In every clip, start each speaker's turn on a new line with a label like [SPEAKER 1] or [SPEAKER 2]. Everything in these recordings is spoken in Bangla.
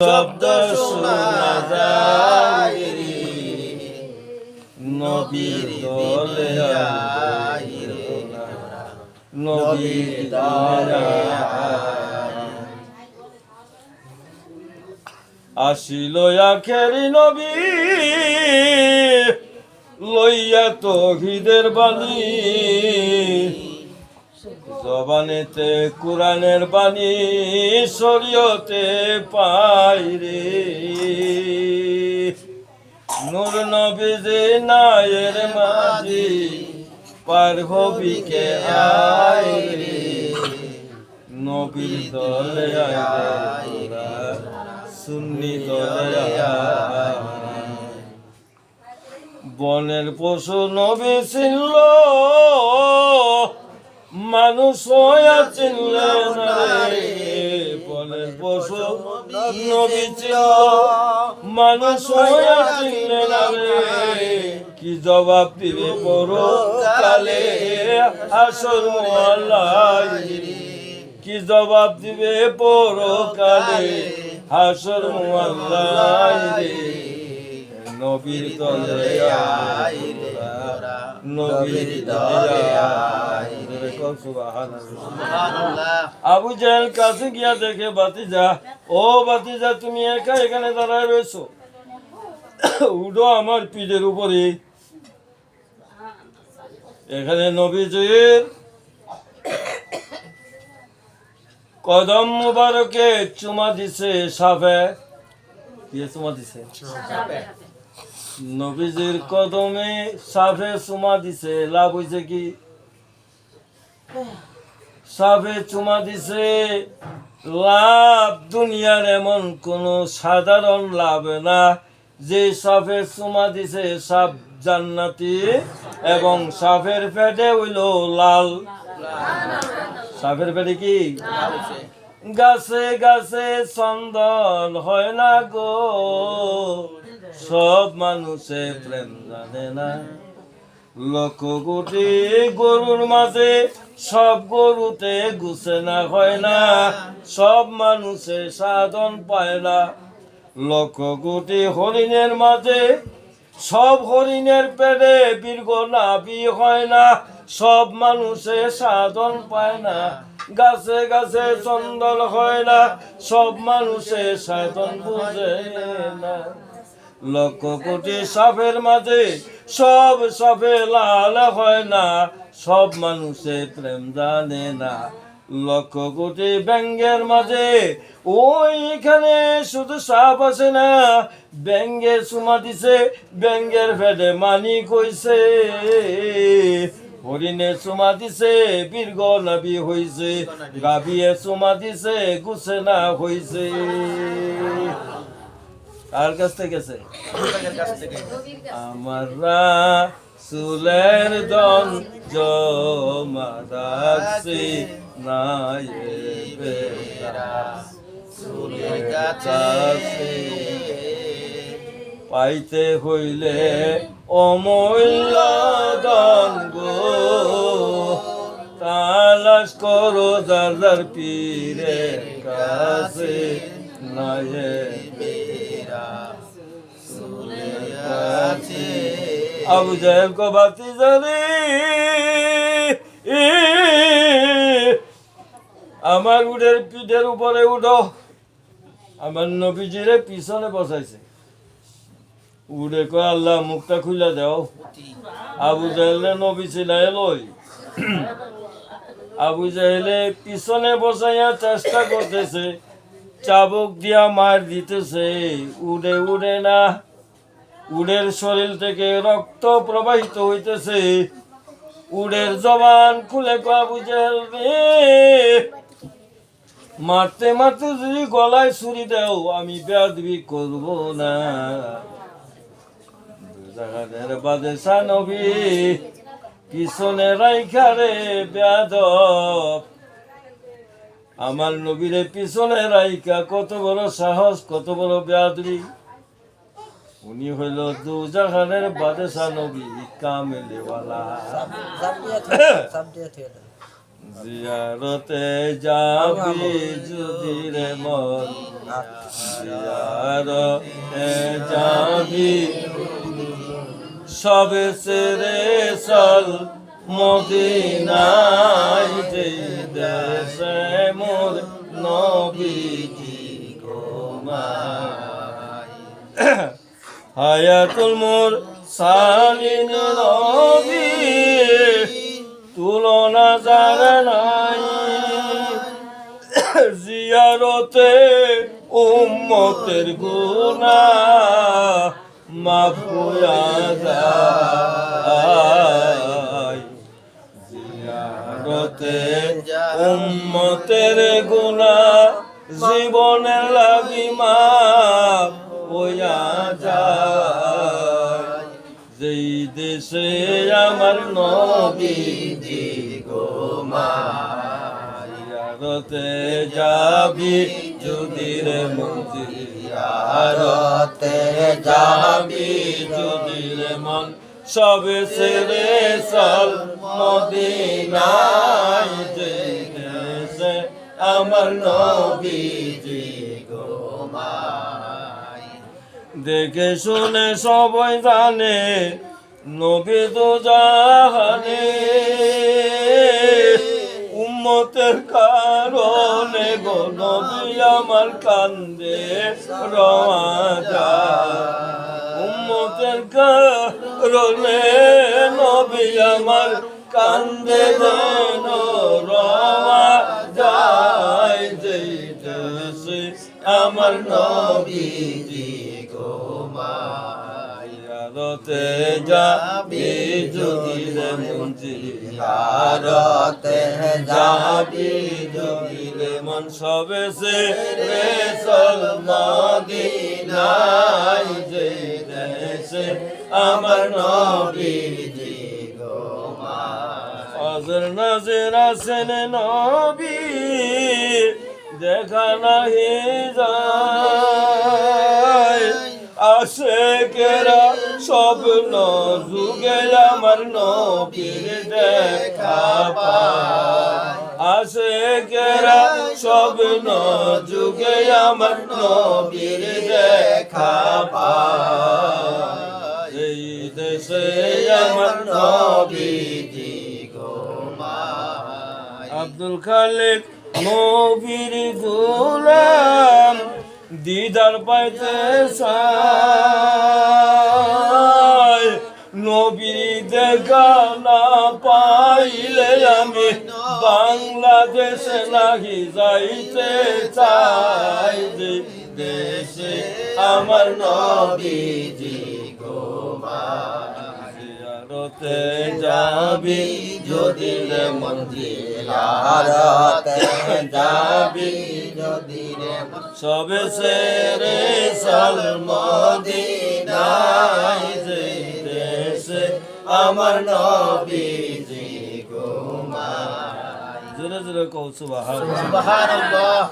[SPEAKER 1] শব্দ শোনা যায় নবীর দলে নবীর দলে আসিল আখেরি নবী লইয়া তৌহিদের বাণী জবানেতে কুরআনের বাণী শরীয়তে পাই রে নূর নবীজি নায়ের মাঝি পার হবি কে আয় রে নবীর দলে আয় রে সুন্নি দলে আয় বনের পশু নবী ছিল মানুষ হইয়া চিনলে না রে বনের পশু নবী ছিল মানুষ হইয়া চিনলে না রে কি জবাব দিবে পরকালে আসর মোয়াল্লাই কি জবাব দিবে পরকালে হাসর মোয়াল্লাই রে নবীর দলে আয় রে নবীর দলে আয় রে সুবহানাল্লাহ। আবু জাহেল কাছে গিয়া দেখে বাতিজা, ও বাতিজা তুমি একা এখানে দাঁড়ায় রয়েছো, উঠো আমার পিঠের উপরে। এখানে নবীজির কদম মুবারকে চুমা দিছে সাফে, চুমা দিছে নবীজির কদমে সাফে চুমা দিছে। লাভ হইছে কি? সাফে চুমা দিছে লাভ দুনিয়ার এমন কোন সাধারণ লাভ না যে সাফে চুমা দিছে সাফ জান্নাতি এবং সাফের পেটে হইল লাল। সাফের পেটে কি? গাছে গাছে চন্দন হয় না গো, সব মানুষে প্রেম জানে না। লক্ষ কোটি গরুর মাঝে সব গরুতে গুছে না হয় না, সব মানুষে সাধন পায় না। লক্ষ কোটি হরিণের মাঝে সব হরিণের পেটে দীর্ঘ নাভি হয় না, সব মানুষে সাধন পায় না। গাছে গাছে চন্দন হয় না, সব মানুষে সাধন বুঝে না। লক্ষ কোটি সাপের মাঝে সব সাপে লাল হয় না, সব মানুষে প্রেম জানে না। লক্ষ কোটি ব্যাঙের মাঝে ওইখানে শুধু সাপ আছে না, ব্যাঙে চুমা দিছে ব্যাঙের ফেটে মানি কইছে। হরিণে চুমা দিছে বীর্ঘ নাভি হইছে, গাভিয়ে চুমা দিছে গুছে না হইছে। কার কাছ থেকে গেছে? আমার রাসূলের দন জমা রাখছি নায়েবে রাসূলের কাছে পাইতে হইলে অমূল্য দন গো, তালাশ করো যার পীরের কাছে নায়েবে রাসূলের কাছে। আবু জাহেল কো বাতিজা রে আমার উটের পিঠের উপরে উঠো। আমার নবীজিরে পিছনে বসাইছে। উড়ে কয় আল্লাহ মুখটা খুলে দাও। আবু জাহেলে নবী ছিলাই লই। আবু জাহেলে পিছনে বসাইয়া চেষ্টা করতেছে, চাবুক দিয়া মার দিতেছে, উড়ে উড়ে না। উড়ের শরীর থেকে রক্ত প্রবাহিত হইতেছে। উড়ের জবান খুলে কয় আবু জাহেল রে মারতে মারতে যদি গলায় ছুরি দাও আমি বেয়াদবি করব না। জাহানের বাদশা নবী পিছনে রাইখা রে বেয়াদব, আমার নবীরে পিছনে রাইখা কত বড় সাহস, কত বড় বেয়াদবি। উনি হইল দু জাহানের বাদশা নবী কামেলেওয়ালা। জিয়ারতে যাবি যদি রে মন, জিয়ারতে যাবি সবে ছেড়ে চল মদিনায়, যে দেশে মোর নবীজি ঘুমায়। হায়াতুল মোর সালিন নবী তুলনা যার নাই, জিয়ারতে উম্মতের গুনাহ মাফ হইয়া যায়। জিয়ারতে উম্মতের গুনাহ জীবনের লাগি মাফ হইয়া যায়। যেই দেশে আমার নবীজি ঘুমায়, জিয়ারতে যাবি যদি রে মন, জিয়ারতে যাবি যদি রে মন, সবে ছেড়ে চল মদিনায়, যে দেশে আমার নবীজি ঘুমায়। দেখে শুনে সবাই জানে নবী তো জাহানে, উম্মতের কারণে গো নবী আমার কান্দে রওয়া যায়। উম্মতের কারণে নবী আমার কান্দে যেন রওয়া যায়, যেই দেশে আমার নবীজি ঘুমায়। জিয়ারতে যাবি যদি রে মন, জিয়ারতে যাবি যদি রে মন, সবে ছেড়ে চল মদিনায়, যে দেশে আমার নবীজি ঘুমায়। হযরত নাজির আছেন নবী দেখা নাহি যায়, আশিকেরা স্বপ্ন যুগে আমার নবীর দেখা পায়। আশিকেরা স্বপ্ন যুগে আমার নবীর দেখা পায়, এই দেশে আমার নবীজি ঘুমায়। আব্দুল খালিক নবীর গোলাম দিদার পাইতে চাই, নবীর দেখা না পাইলে আমি বাংলাদেশে নাহি যাইতে চাই, যে দেশে আমার নবীজি ঘুমায়। জিয়ারতে যাবি যদি রে মন, জিয়ারতে যাবি যদি রে মন, সবে ছেড়ে চল মদিনায়, যে দেশে আমার নবীজি ঘুমায়। জোরে জোরে কও সুবহানাল্লাহ।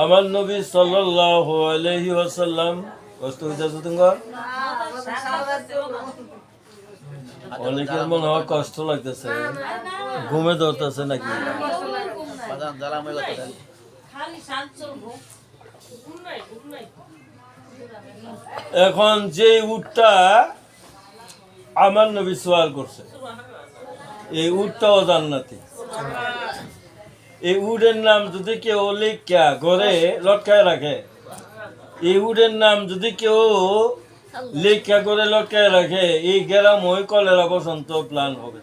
[SPEAKER 1] আমার নবী সাল্লাল্লাহু আলাইহি ওয়াসাল্লাম কষ্ট হইতাছে তোমার? অনেকের মনে হয় কষ্ট লাগতেছে, ঘুমে ধরতেছে নাকি? এখন যে উটটা আমার নবী সওয়াল করছে, এই উটটাও জান্নাতি। এই উটের নাম যদি কেউ লিখা ঘরে লটকায় রাখে, এই উটের নাম যদি কেউ লেখা করে লটকায় রাখে, এই গ্রাম ওই কলেরা বসন্ত প্লান হবে।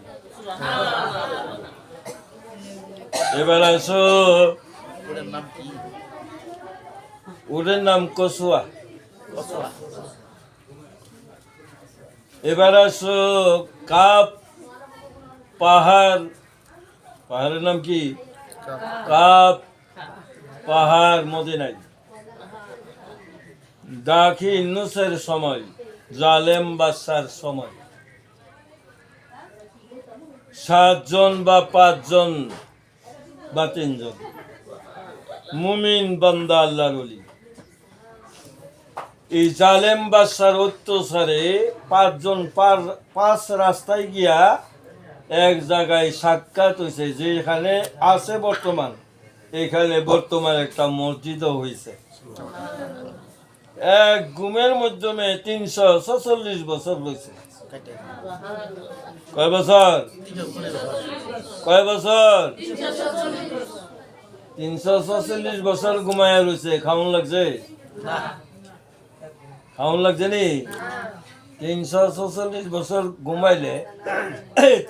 [SPEAKER 1] এবার আসো, উটের নাম কসুয়া। এবার আসো কাপ পাহাড়, পাহাড়ের নাম কি? কাপ পাহাড় মদিনায়। দাখিল নুসের সময়, জালেম বাদশার সময়, 7 জন বা 5 জন বা 3 জন মুমিন বান্দা আল্লাহর ওলি, এই জালেম বাদশার অত্যাচারে 5 জন 5 রাস্তায় গিয়া এক জায়গায় সাক্ষাৎ হয়েছে, যেখানে আছে বর্তমান, এখানে বর্তমান একটা মসজিদও হয়েছে। এক ঘুমের মাধ্যমে 346 বছর হয়েছে। কয় বছর? কয় বছর? 346 বছর ঘুমায়া রয়েছে। খাউন লাগছে? খাউন লাগছে নি? 346 বছর ঘুমাইলে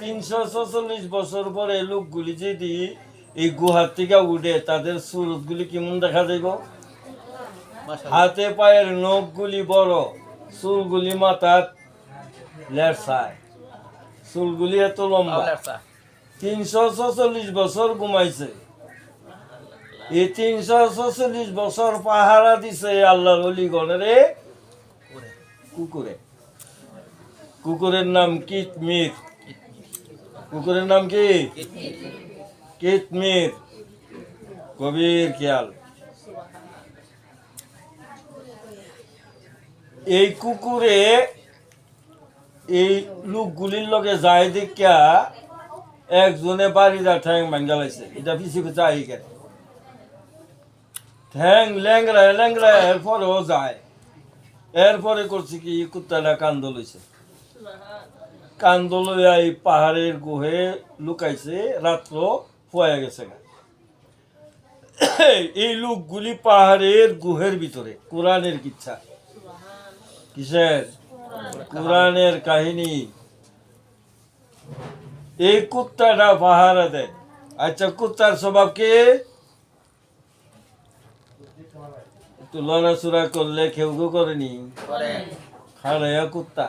[SPEAKER 1] 346 বছর পরে লোকগুলি যদি এই গুহার থেকে উঠে, তাদের সুরতগুলি কেমন দেখা যাইব? হাতে পায়ের নখগুলি বড়, চুলগুলি মাথার লেরসায়, চুলগুলি এত লম্বা। 346 বছর ঘুমাইছে। এই 346 বছর পাহারা দিছে আল্লাহর ওলিগণেরে কুকুরে। কুকুরের নাম কিতমির। কুকুরের নাম কি? কিতমির। গভীর খেয়াল। এই কুকুরে এই লোকগুলির লগে যায় দেখিয়া একজনে বাড়িটা ঠ্যাং ভাঙ্গা লাইছে। এটা পিছিয়ে পিছিয়ে আই কেন ঠ্যাং ল্যাংড়ায় ল্যাংড়ায় এরপরেও যায়। এরপরে করছে কি, কুত্তাটা কান্দ লইছে। কান্দ লইয়া এই পাহাড়ের গুহে লুকাইছে, রাত্র হয়ে গেছে। এই লোকগুলি পাহাড়ের গুহের ভিতরে। কোরআনের কিচ্ছা। কিসের? কোরআনের কাহিনী। এই কুত্তাটা পাহারা দেয়। আচ্ছা, কুত্তার স্বভাব কি? একটু লড়াচড়া করলে কেউ করেনি, খাড়াইয়া কুত্তা।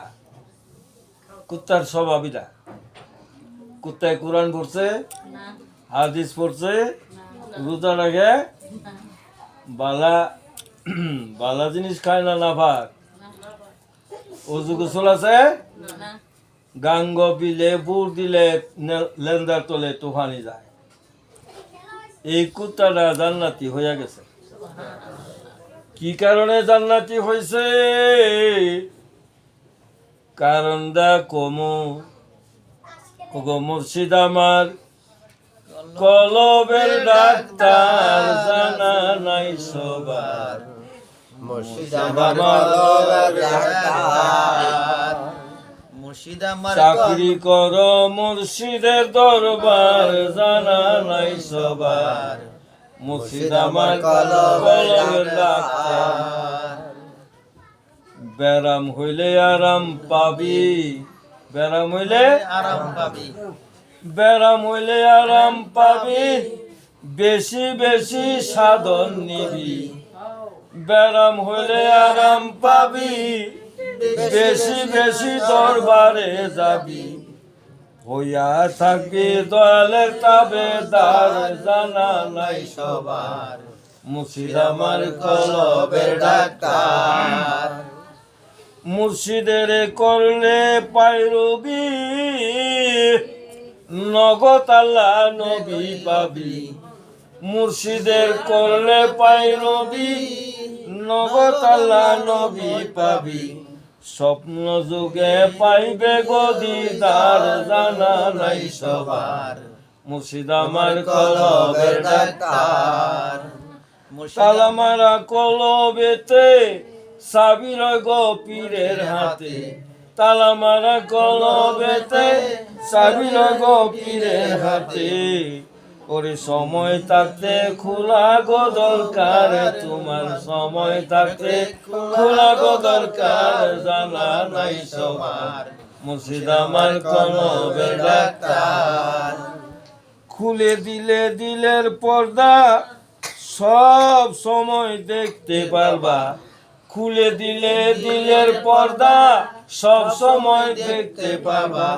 [SPEAKER 1] কুত্তার স্বভাব এটা। কুত্তায় কোরআন পড়ছে, হাদিস পড়ছে, রোজা রাখে, বালা বালা জিনিস খায় না, নাফাক, অজু গোসল আছে, গাঙ্গ পিলে, বুড় দিলে লেন্দার তলে তুফানি যায়। এই কুত্তাটা জান্নাতি হইয়া গেছে। কি কারণে জান্নাতি হয়েছে? কারণটা কমো মুর্শিদ আমার কলবের ডাক্তার, জানা নাই সবার।
[SPEAKER 2] মুর্শিদ আমার কলবের ডাক্তার, মুর্শিদ আমার
[SPEAKER 1] চাকরি করো মুর্শিদের দরবার, জানা নাই সবার। মুর্শিদ আমার কলবের ডাক্তার। ব্যারাম হইলে আরাম পাবি, ব্যারাম হইলে
[SPEAKER 2] আরাম পাবি,
[SPEAKER 1] ব্যারাম হইলে আরাম পাবি, বেশি বেশি সাধন নিবি। ব্যারাম হইলে আরাম পাবি, বেশি বেশি দরবারে যাবি। হইয়া থাকবি দয়ালের তাবেদার, জানা নাই
[SPEAKER 2] সবার।
[SPEAKER 1] মুর্শিদ আমার কলবের ডাক্তার। মুর্শিদের করলে পাইরবি, নগদ আল্লাহ নবী পাবি। মুর্শিদের করলে পাইরবি, নগদ আল্লাহ নবী পাবি। স্বপ্ন যুগে পাইবে গদিদার, জানা নাই সবার। মুর্শিদ আমার কলবের ডাক্তার। তালামারা কলবেতে, সাবির গো পীরের হাতে। তালামারা কলবেতে, সাবির গো পীরের হাতে। ওরে সময় থাকতে খোলা গো দরকার, তোমার সময় থাকতে খোলা গো দরকার, জানা নাই সবার। মুর্শিদ আমার কলবের ডাক্তার। খুলে দিলে দিলের পর্দা, সব সময় দেখতে পারবা। খুলে দিলে দিলের পর্দা, সব সময় দেখতে পাবা।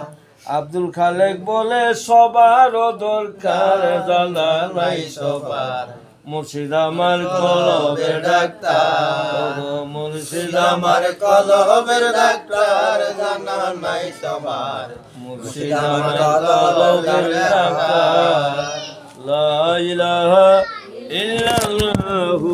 [SPEAKER 1] আব্দুল খালেক বলে সবার দরকার, জানা নাই সবার। মুর্শিদ আমার কলবের ডাক্তার। মুর্শিদ আমার
[SPEAKER 2] কলবের ডাক্তার, জানা নাই সবার।
[SPEAKER 1] মুর্শিদ আমার কলবের ডাক্তার। লা ইলাহা ইল্লাল্লাহু